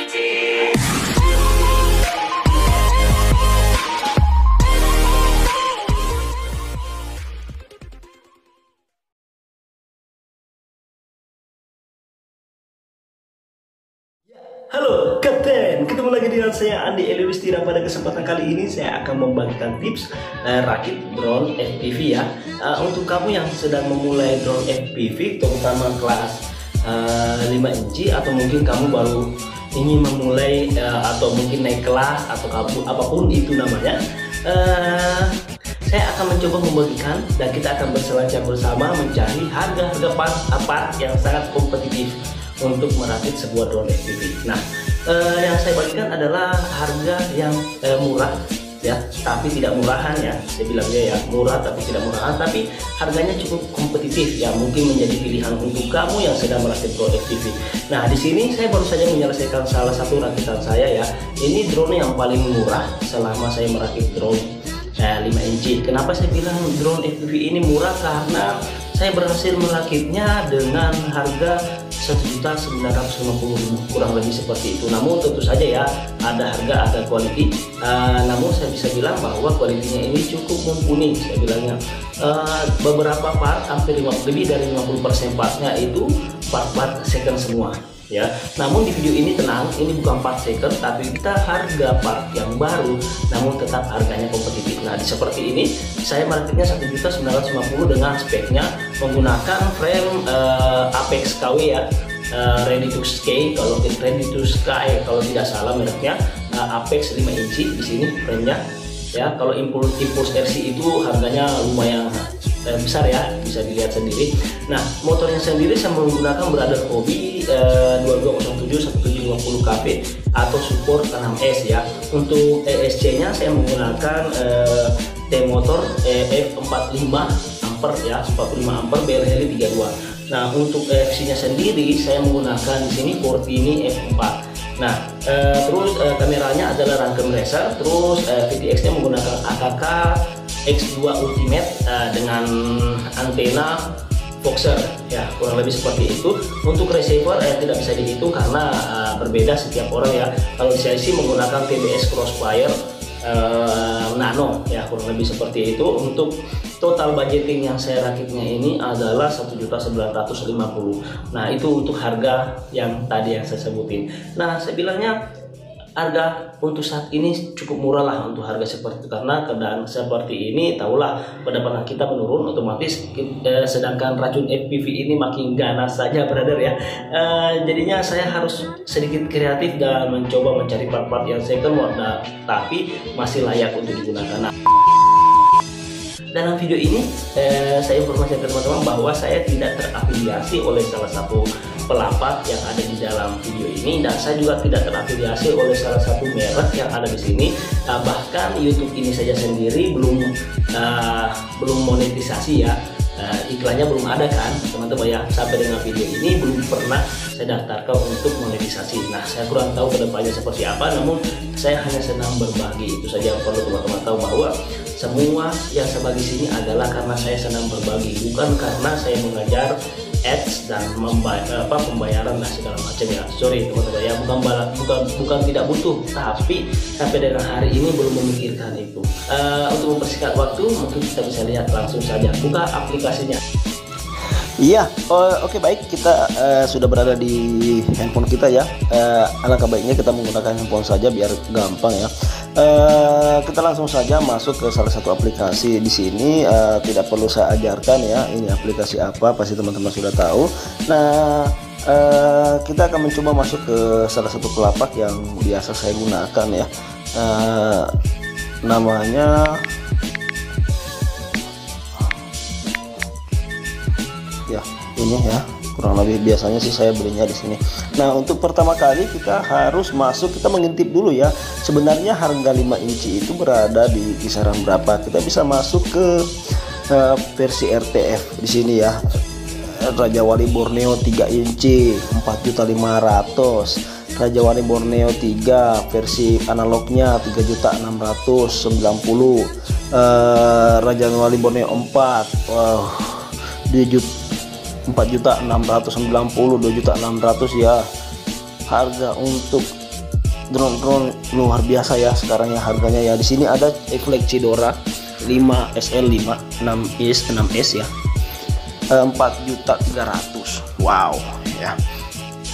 Halo Kapten, ketemu lagi dengan saya Andi Eliwistira. Pada kesempatan kali ini saya akan membagikan tips rakit drone FPV ya. Untuk kamu yang sedang memulai drone FPV, terutama kelas 5 inci, atau mungkin kamu baru ingin memulai atau mungkin naik kelas, atau kamu apapun itu namanya, saya akan mencoba membagikan dan kita akan berselancar bersama mencari harga-harga part yang sangat kompetitif untuk merakit sebuah drone FPV. Nah, yang saya bagikan adalah harga yang murah ya, tapi tidak murahan ya. Saya bilangnya ya murah tapi tidak murahan, tapi harganya cukup kompetitif ya, mungkin menjadi pilihan untuk kamu yang sedang merakit drone FPV. Nah, di sini saya baru saja menyelesaikan salah satu rakitan saya ya. Ini drone yang paling murah selama saya merakit drone 5 inci. Kenapa saya bilang drone FPV ini murah? Karena saya berhasil merakitnya dengan harga 1.950.000, kurang lebih seperti itu. Namun tentu saja ya, ada harga quality. Namun saya bisa bilang bahwa kualitinya ini cukup mumpuni. Saya bilangnya beberapa part, hampir lebih dari 50% partnya itu part second semua ya. Namun di video ini tenang, ini bukan part second, tapi kita harga part yang baru, namun tetap harganya kompetitif. Nah, seperti ini saya merakitnya 1.950.000 dengan speknya menggunakan frame Apex KW ya, ready to sky, kalau tidak salah mereknya, Apex 5 inci di sini framenya ya. Kalau Impulse RC itu harganya lumayan besar ya, bisa dilihat sendiri. Nah, motornya sendiri saya menggunakan Brother Hobby 2207 1750 kp atau support 6S ya. Untuk ESC nya saya menggunakan T-motor F45 ampere ya, 45 ampere BLHL 32. Nah, untuk FC nya sendiri saya menggunakan di sini Fortini F4. Nah, terus kameranya adalah Runcam Racer, terus VTX nya menggunakan AKK X2 Ultimate dengan antena Voxer ya, kurang lebih seperti itu. Untuk receiver tidak bisa dihitung karena berbeda setiap orang ya. Kalau saya sih menggunakan TBS Crossfire Nano ya, kurang lebih seperti itu. Untuk total budgeting yang saya rakitnya ini adalah 1.950.000. Nah, itu untuk harga yang tadi yang saya sebutin. Nah, saya bilangnya harga untuk saat ini cukup murah lah untuk harga seperti itu, karena keadaan seperti ini tahulah pendapatan kita menurun otomatis, sedangkan racun FPV ini makin ganas saja brother ya. Jadinya saya harus sedikit kreatif dan mencoba mencari part-part yang second tapi masih layak untuk digunakan. Nah, dalam video ini saya informasikan ke teman-teman bahwa saya tidak terafiliasi oleh salah satu pelapak yang ada di dalam video ini, dan saya juga tidak terafiliasi oleh salah satu merek yang ada di sini. Bahkan YouTube ini saja sendiri belum monetisasi ya, iklannya belum ada kan teman-teman ya. Sampai dengan video ini belum pernah saya daftarkan untuk monetisasi. Nah, saya kurang tahu kedepannya seperti apa, namun saya hanya senang berbagi. Itu saja yang perlu teman-teman tahu, bahwa semua yang saya bagi sini adalah karena saya senang berbagi, bukan karena saya mengajar ads dan pembayaran dan segala macam ya. Sorry teman-teman ya, bukan tidak butuh, tapi sampai dengan hari ini belum memikirkan itu. Untuk mempersingkat waktu, mungkin kita bisa lihat langsung saja, buka aplikasinya. Iya, oke baik, kita sudah berada di handphone kita ya. Alangkah baiknya kita menggunakan handphone saja biar gampang ya. Kita langsung saja masuk ke salah satu aplikasi di sini. Tidak perlu saya ajarkan ya, ini aplikasi apa, pasti teman-teman sudah tahu. Nah, kita akan mencoba masuk ke salah satu pelapak yang biasa saya gunakan ya. Namanya ya ini ya, kurang lebih biasanya sih saya belinya di sini. Nah, untuk pertama kali kita harus masuk, kita mengintip dulu ya, sebenarnya harga 5 inci itu berada di kisaran berapa. Kita bisa masuk ke versi RTF di sini ya. Raja Wali Borneo 3 inci 4.500.000, Raja Wali Borneo 3 versi analognya 3.690.000, Raja Wali Borneo 4 4.690.000, 2.600.000 ya. Harga untuk drone luar biasa ya sekarang ya harganya ya. Di sini ada Flexidora 5 SL5 6S ya, 4.300.000. Wow ya.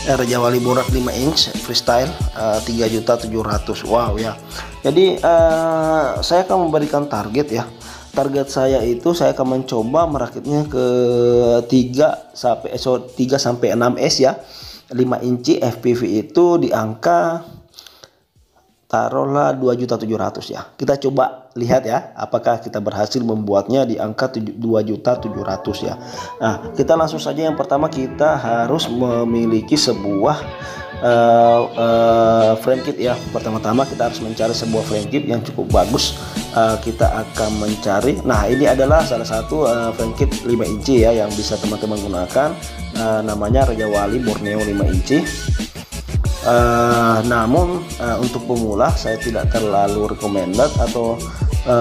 Raja Wali Borak 5 inch freestyle 3.700.000. Wow ya. Jadi saya akan memberikan target ya. Target saya itu saya akan mencoba merakitnya ke 3 sampai 6S ya. 5 inci FPV itu di angka taruhlah 2.700.000 ya. Kita coba lihat ya apakah kita berhasil membuatnya di angka 2.700.000 ya. Nah, kita langsung saja. Yang pertama kita harus memiliki sebuah frame kit ya. Pertama-tama kita harus mencari sebuah frame kit yang cukup bagus. Kita akan mencari, nah ini adalah salah satu frame kit 5 inci ya yang bisa teman-teman gunakan. Namanya Raja Wali Borneo 5 inci. Namun untuk pemula saya tidak terlalu recommended atau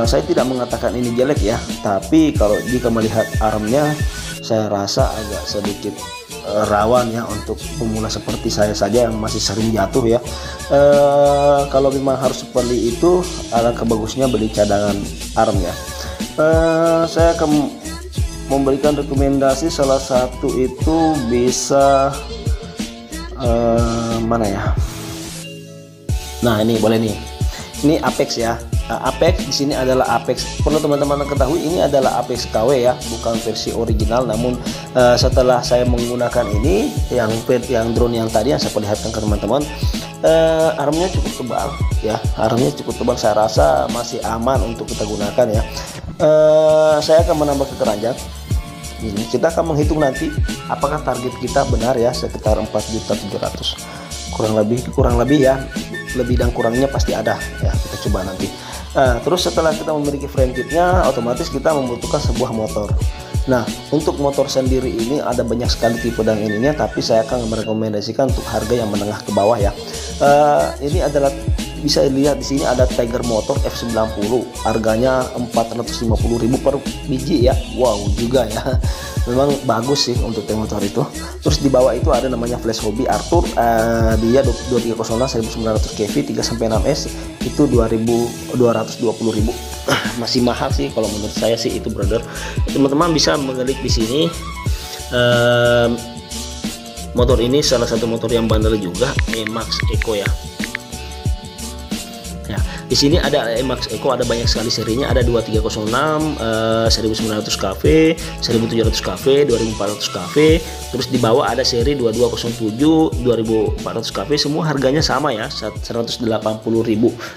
saya tidak mengatakan ini jelek ya, tapi kalau jika melihat armnya saya rasa agak sedikit rawan ya untuk pemula seperti saya saja yang masih sering jatuh ya. Kalau memang harus seperti itu, alangkah bagusnya beli cadangan arm ya. Saya akan memberikan rekomendasi, salah satu itu bisa mana ya. Nah ini boleh nih, ini Apex ya. Apex di sini adalah Apex. Perlu teman-teman ketahui ini adalah Apex KW ya, bukan versi original. Namun setelah saya menggunakan ini, yang drone yang tadi yang saya perlihatkan ke teman-teman, armnya cukup tebal ya. Armnya cukup tebal. Saya rasa masih aman untuk kita gunakan ya. Saya akan menambah ke keranjang. Ini kita akan menghitung nanti apakah target kita benar ya, sekitar 4.700.000 kurang lebih ya. Lebih dan kurangnya pasti ada ya, kita coba nanti. Terus setelah kita memiliki frame kitnya, otomatis kita membutuhkan sebuah motor. Nah, untuk motor sendiri ini ada banyak sekali tipe dan ininya, tapi saya akan merekomendasikan untuk harga yang menengah ke bawah ya. Ini adalah, bisa dilihat di sini ada Tiger Motor F90, harganya 450.000 per biji ya. Wow juga ya. Memang bagus sih untuk motor itu. Terus di bawah itu ada namanya Flash Hobby Arthur, dia 2306 1900 kV 3 sampai 6S itu 2.220.000. Masih mahal sih kalau menurut saya sih itu, brother. Teman-teman bisa mengelik di sini. Motor ini salah satu motor yang bandel juga, Emax Eco ya. Ya, di sini ada Emax Eco, ada banyak sekali serinya, ada 2306, 1900 kV, 1700 kV, 2400 kV. Terus di bawah ada seri 2207, 2400 kV, semua harganya sama ya, 180.000.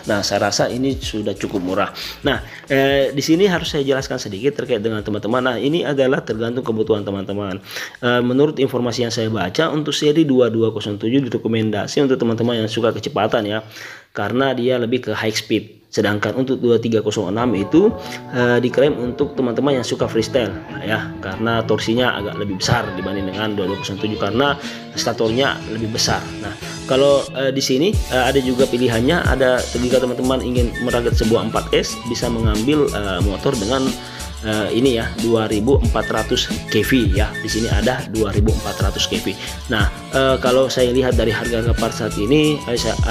Nah, saya rasa ini sudah cukup murah. Nah, di sini harus saya jelaskan sedikit terkait dengan teman-teman. Nah, ini adalah tergantung kebutuhan teman-teman. Menurut informasi yang saya baca, untuk seri 2207 direkomendasi untuk teman-teman yang suka kecepatan ya, karena dia lebih ke high speed. Sedangkan untuk 2306 itu diklaim untuk teman-teman yang suka freestyle ya, karena torsinya agak lebih besar dibanding dengan 2207 karena statornya lebih besar. Nah, kalau di sini ada juga pilihannya, ada jika teman-teman ingin merakit sebuah 4S bisa mengambil motor dengan ini ya 2400 kV ya. Di sini ada 2400 kV. Nah, kalau saya lihat dari harga part saat ini,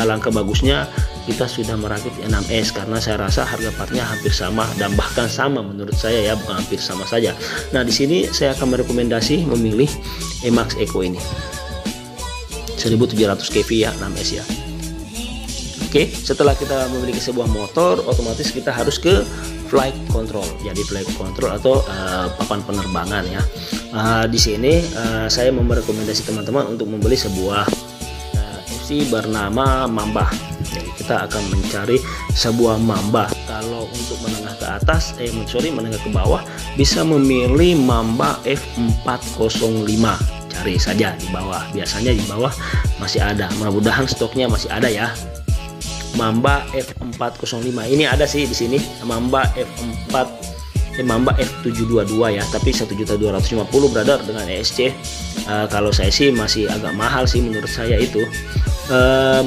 alangkah bagusnya kita sudah merakit 6S karena saya rasa harga partnya hampir sama dan bahkan sama menurut saya ya, bukan hampir sama saja. Nah, di sini saya akan merekomendasi memilih Emax Eco ini 1700 kV ya, 6S ya. Oke, setelah kita memiliki sebuah motor, otomatis kita harus ke flight control. Jadi flight control atau papan penerbangan ya. Di sini saya merekomendasi teman-teman untuk membeli sebuah FC bernama Mamba. Jadi kita akan mencari sebuah Mamba. Kalau untuk menengah ke atas, menengah ke bawah, bisa memilih Mamba F405. Cari saja di bawah. Biasanya di bawah masih ada. Mudah-mudahan stoknya masih ada ya. Mamba F405 ini ada sih di sini. Mamba Mamba F722 ya, tapi 1.250.000 brother dengan ESC. Kalau saya sih masih agak mahal sih menurut saya itu.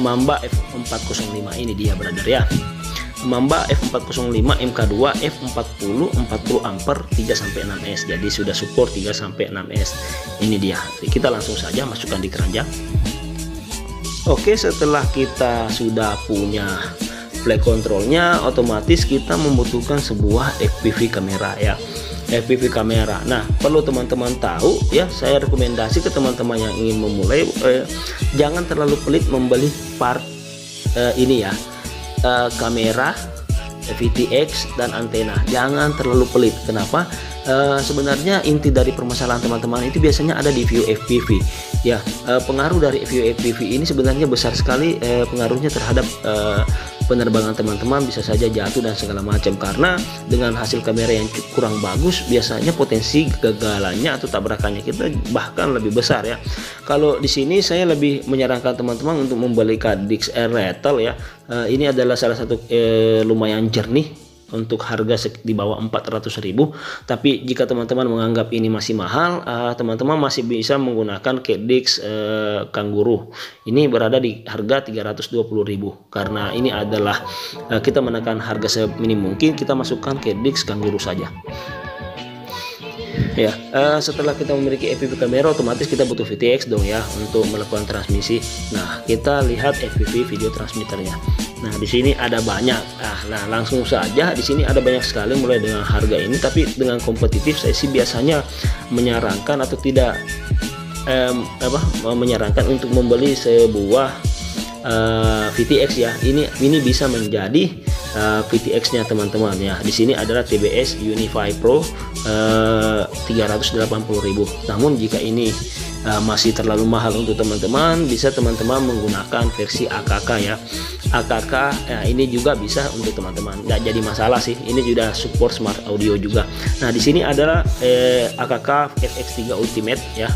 Mamba F405 ini dia brother ya. Mamba F405 MK2 F40 40 ampere 3 sampai 6S. Jadi sudah support 3 sampai 6S. Ini dia. Kita langsung saja masukkan di keranjang. Oke, setelah kita sudah punya flight controlnya, otomatis kita membutuhkan sebuah FPV kamera ya. FPV kamera. Nah, perlu teman-teman tahu ya, saya rekomendasi ke teman-teman yang ingin memulai, jangan terlalu pelit membeli part ini ya, kamera, VTX dan antena. Jangan terlalu pelit. Kenapa? Sebenarnya inti dari permasalahan teman-teman itu biasanya ada di view FPV ya. Pengaruh dari view FPV ini sebenarnya besar sekali, pengaruhnya terhadap penerbangan teman-teman, bisa saja jatuh dan segala macam, karena dengan hasil kamera yang kurang bagus biasanya potensi kegagalannya atau tabrakannya kita bahkan lebih besar ya. Kalau di sini saya lebih menyarankan teman-teman untuk membeli Cadix Air Rattle ya. Ini adalah salah satu lumayan jernih untuk harga di bawah 400.000. Tapi jika teman-teman menganggap ini masih mahal, teman-teman masih bisa menggunakan Cadix Kangaroo. Ini berada di harga 320.000. Karena ini adalah kita menekan harga seminim mungkin, kita masukkan Cadix Kangaroo saja. Ya, setelah kita memiliki FPV kamera, otomatis kita butuh VTX dong ya untuk melakukan transmisi. Nah, kita lihat FPV video transmitternya. Nah, di sini ada banyak. Nah, langsung saja di sini ada banyak sekali mulai dengan harga ini. Tapi dengan kompetitif saya sih biasanya menyarankan atau tidak menyarankan untuk membeli sebuah VTX ya. Ini bisa menjadi VTX-nya teman-teman ya. Di sini adalah TBS Unify Pro 380.000. Namun jika ini masih terlalu mahal untuk teman-teman, bisa teman-teman menggunakan versi AKK ya. AKK ini juga bisa untuk teman-teman, nggak jadi masalah sih. Ini sudah support smart audio juga. Nah, di sini adalah AKK FX3 Ultimate ya.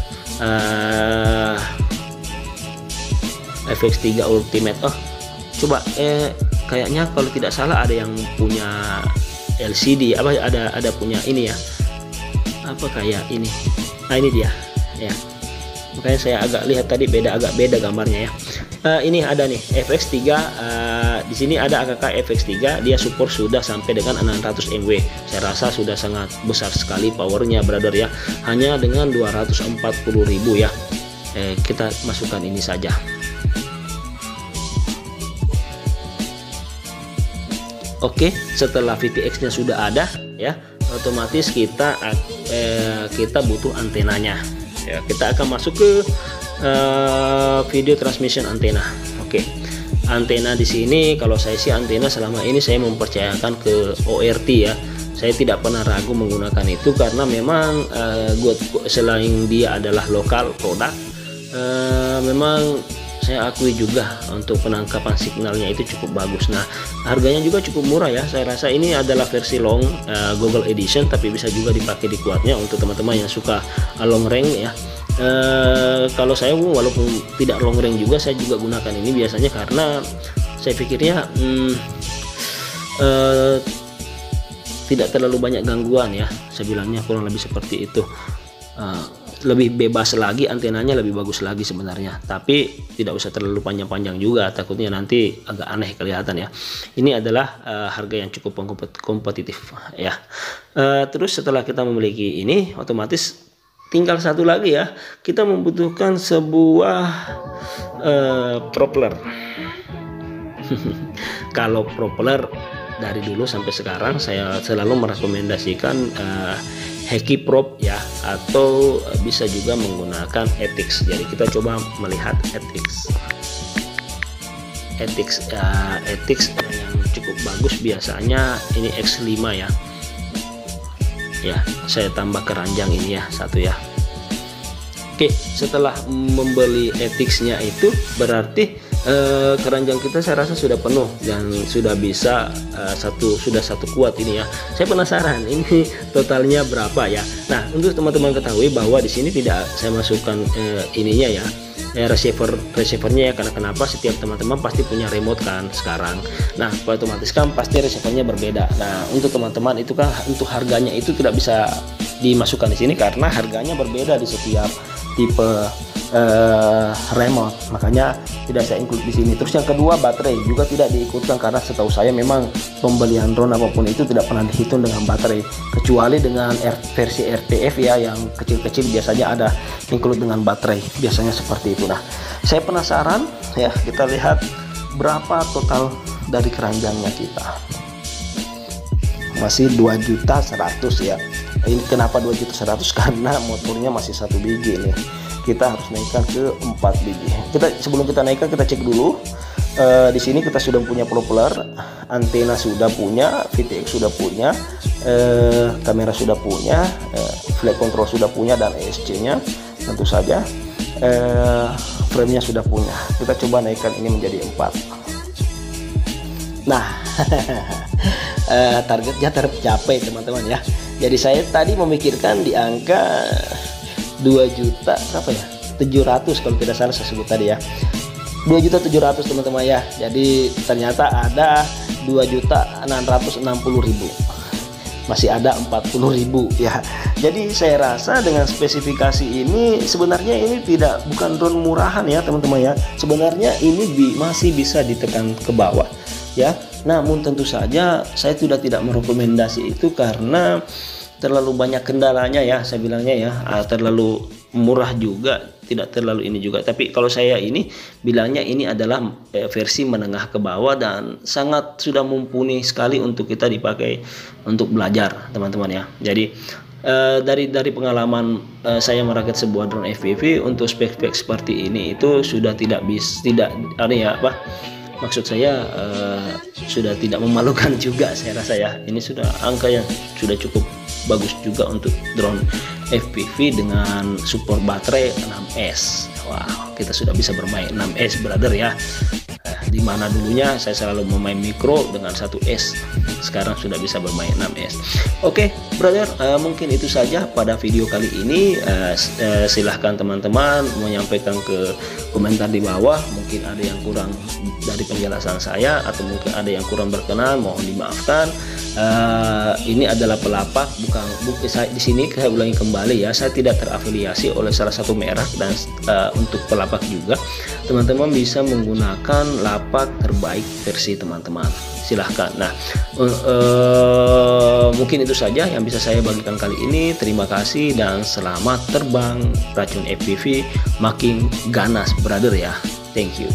FX3 Ultimate. Coba kayaknya kalau tidak salah ada yang punya LCD, ada punya ini ya, kayak ini. Nah, ini dia ya, makanya saya agak lihat tadi agak beda gambarnya ya. Ini ada nih FX3, di sini ada AKK FX3, dia support sudah sampai dengan 600 MW. Saya rasa sudah sangat besar sekali powernya brother ya, hanya dengan 240.000 ya. Kita masukkan ini saja. Oke, setelah VTX-nya sudah ada ya, otomatis kita butuh antenanya ya. Kita akan masuk ke video transmission antena. Oke, antena di sini kalau saya sih antena selama ini saya mempercayakan ke ORT ya. Saya tidak pernah ragu menggunakan itu karena memang selain dia adalah lokal produk, memang saya akui juga untuk penangkapan signalnya itu cukup bagus. Nah, harganya juga cukup murah ya. Saya rasa ini adalah versi long Google Edition, tapi bisa juga dipakai di kuatnya untuk teman-teman yang suka long range ya. Kalau saya walaupun tidak long range juga, saya juga gunakan ini biasanya karena saya pikirnya tidak terlalu banyak gangguan ya. Saya bilangnya kurang lebih seperti itu. Lebih bebas lagi, antenanya lebih bagus lagi sebenarnya, tapi tidak usah terlalu panjang-panjang juga, takutnya nanti agak aneh kelihatan ya. Ini adalah harga yang cukup kompetitif ya. Terus setelah kita memiliki ini, otomatis tinggal satu lagi ya, kita membutuhkan sebuah propeller. Kalau propeller dari dulu sampai sekarang saya selalu merekomendasikan Heki Prop ya, atau bisa juga menggunakan Etix. Jadi kita coba melihat Etix yang cukup bagus biasanya ini X5 ya. Ya, saya tambah keranjang ini ya, satu ya. Oke, setelah membeli Etix-nya itu berarti keranjang kita saya rasa sudah penuh dan sudah bisa satu kuat ini ya. Saya penasaran ini totalnya berapa ya. Nah, untuk teman-teman ketahui bahwa di sini tidak saya masukkan ininya ya, receivernya ya, karena kenapa, setiap teman-teman pasti punya remote kan sekarang. Nah, otomatis kan pasti receivernya berbeda. Nah, untuk teman-teman itu kan untuk harganya itu tidak bisa dimasukkan di sini karena harganya berbeda di setiap tipe remote, makanya tidak saya include di sini. Terus yang kedua, baterai juga tidak diikutkan karena setahu saya memang pembelian drone apapun itu tidak pernah dihitung dengan baterai, kecuali dengan versi RTF ya, yang kecil-kecil biasanya ada include dengan baterai, biasanya seperti itu. Nah, saya penasaran ya, kita lihat berapa total dari keranjangnya kita. Masih 2.100.000 ya. Ini kenapa 2.100.000? Karena motornya masih 1 biji nih. Kita harus naikkan ke 4 biji. Sebelum kita naikkan, kita cek dulu. Di sini kita sudah punya propeller, antena sudah punya, VTX sudah punya, kamera sudah punya, flight control sudah punya, dan ESC-nya tentu saja. Frame-nya sudah punya. Kita coba naikkan ini menjadi 4. Nah, targetnya tercapai teman-teman ya. Jadi saya tadi memikirkan di angka 2.700.000 kalau tidak salah saya sebut tadi ya, 2.700.000 teman-teman ya. Jadi ternyata ada 2.660.000, masih ada 40.000 ya. Jadi saya rasa dengan spesifikasi ini sebenarnya ini bukan drone murahan ya teman-teman ya. Sebenarnya ini masih bisa ditekan ke bawah ya. Namun tentu saja saya sudah tidak merekomendasi itu karena terlalu banyak kendalanya ya, saya bilangnya ya, terlalu murah juga, tidak terlalu ini juga. Tapi kalau saya ini bilangnya ini adalah versi menengah ke bawah dan sangat sudah mumpuni sekali untuk kita dipakai untuk belajar teman-teman ya. Jadi dari pengalaman saya merakit sebuah drone FPV untuk spek-spek seperti ini itu sudah maksud saya sudah tidak memalukan juga saya rasa ya. Ini sudah angka yang sudah cukup bagus juga untuk drone FPV dengan support baterai 6S. Wow, kita sudah bisa bermain 6S brother ya. Dimana dulunya saya selalu bermain mikro dengan 1S, sekarang sudah bisa bermain 6S. Oke brother, mungkin itu saja pada video kali ini. Silahkan teman-teman menyampaikan ke komentar di bawah, mungkin ada yang kurang dari penjelasan saya atau mungkin ada yang kurang berkenan, mohon dimaafkan. Ini adalah pelapak, bukan di sini saya ulangi kembali ya, saya tidak terafiliasi oleh salah satu merek, dan untuk pelapak juga teman-teman bisa menggunakan lapak terbaik versi teman-teman, silahkan. Nah, mungkin itu saja yang bisa saya bagikan kali ini. Terima kasih dan selamat terbang racun FPV makin ganas brother ya. Thank you.